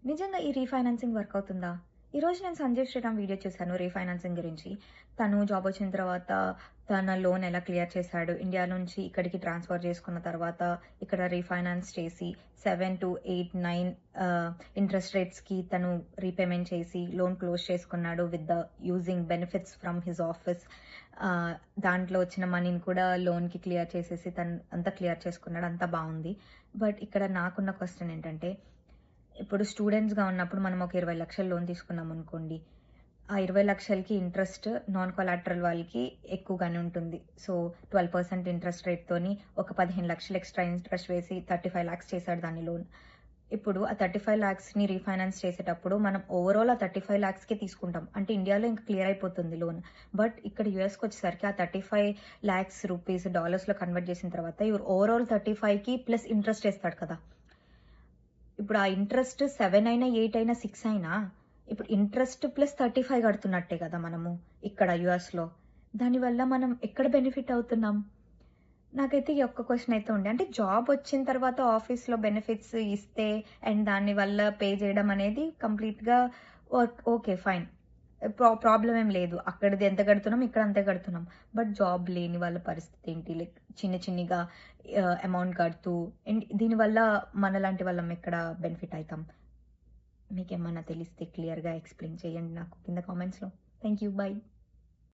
నిజంగా ఈ refinancing work అవుతుందా? ఈరోజు నేను సంజయ్ శ్రీరామ్ వీడియో చూసాను రీఫైనాన్సింగ్ గురించి. తను జాబ్ వచ్చిన తర్వాత తన లోన్ ఎలా క్లియర్ చేశాడు. ఇండియా నుంచి ఇక్కడికి ట్రాన్స్‌ఫర్ చేసుకున్న తర్వాత ఇక్కడ రీఫైనాన్స్ చేసి 7-8-9 ఇంట్రెస్ట్ రేట్స్‌కి తను రీపేమెంట్ చేసి లోన్ క్లోజ్ చేసుకున్నాడు with the using benefits from his office. దాంట్లో వచ్చిన మనీని కూడా లోన్‌కి క్లియర్ చేసేసి తను అంతా క్లియర్ చేసుకున్నాడు. అంతా బావుంది. బట్ ఇక్కడ నాకున్న క్వెషన్ ఏంటంటే ఇప్పుడు స్టూడెంట్స్‌గా ఉన్నప్పుడు మనం ఒక 20,00,000 లోన్ తీసుకున్నామనుకోండి. ఆ 20,00,000కి ఇంట్రెస్ట్ నాన్ కొలాటరల్ వాళ్ళకి ఎక్కువగానే ఉంటుంది. సో, 12% ఇంట్రెస్ట్ రేట్‌తోని ఒక 15,00,000 ఎక్స్‌ట్రా ఇంట్రెస్ట్ వేసి 35,00,000 చేశాడు దాని లోన్. ఇప్పుడు ఆ 35,00,000ని రీఫైనాన్స్ చేసేటప్పుడు మనం ఓవరాల్ ఆ 35,00,000కే తీసుకుంటాం. అంటే ఇండియాలో ఇంక క్లియర్ అయిపోతుంది లోన్. బట్ ఇక్కడ యూఎస్‌కొచ్చేసరికి ఆ 35,00,000 రూపీస్ డాలర్స్‌లో కన్వర్ట్ చేసిన తర్వాత ఓవరాల్ 35కి ప్లస్ ఇంట్రెస్ట్ ఏస్తాడు కదా! ఇప్పుడు ఆ ఇంట్రెస్ట్ 7 అయినా, 8 అయినా, 6 అయినా ఇప్పుడు ఇంట్రెస్ట్ ప్లస్ 35 కడుతున్నట్టే కదా మనము ఇక్కడ యూఎస్‌లో. దానివల్ల మనం ఎక్కడ బెనిఫిట్ అవుతున్నాం? నాకైతే ఈ ఒక్క క్వెషన్ అయితే ఉండే. అంటే జాబ్ వచ్చిన తర్వాత ఆఫీస్‌లో బెనిఫిట్స్ ఇస్తే అండ్ దాని వల్ల పే చేయడం అనేది కంప్లీట్‌గా ఓకే. ఫైన్. ప్రాబ్లమ్ ఏం లేదు. అక్కడిది ఎంత కడుతున్నాం, ఇక్కడ అంతే కడుతున్నాం. బట్ జాబ్ లేని వాళ్ళ పరిస్థితి ఏంటి? లైక్ చిన్నగా అమౌంట్ కడుతూ అండ్ దీనివల్ల మనలాంటి వాళ్ళం ఎక్కడ బెనిఫిట్ అయితాం? మీకేమన్నా తెలిస్తే క్లియర్‌గా ఎక్స్‌ప్లెయిన్ చేయండి నాకు కింద కామెంట్స్‌లో. Thank you. బై.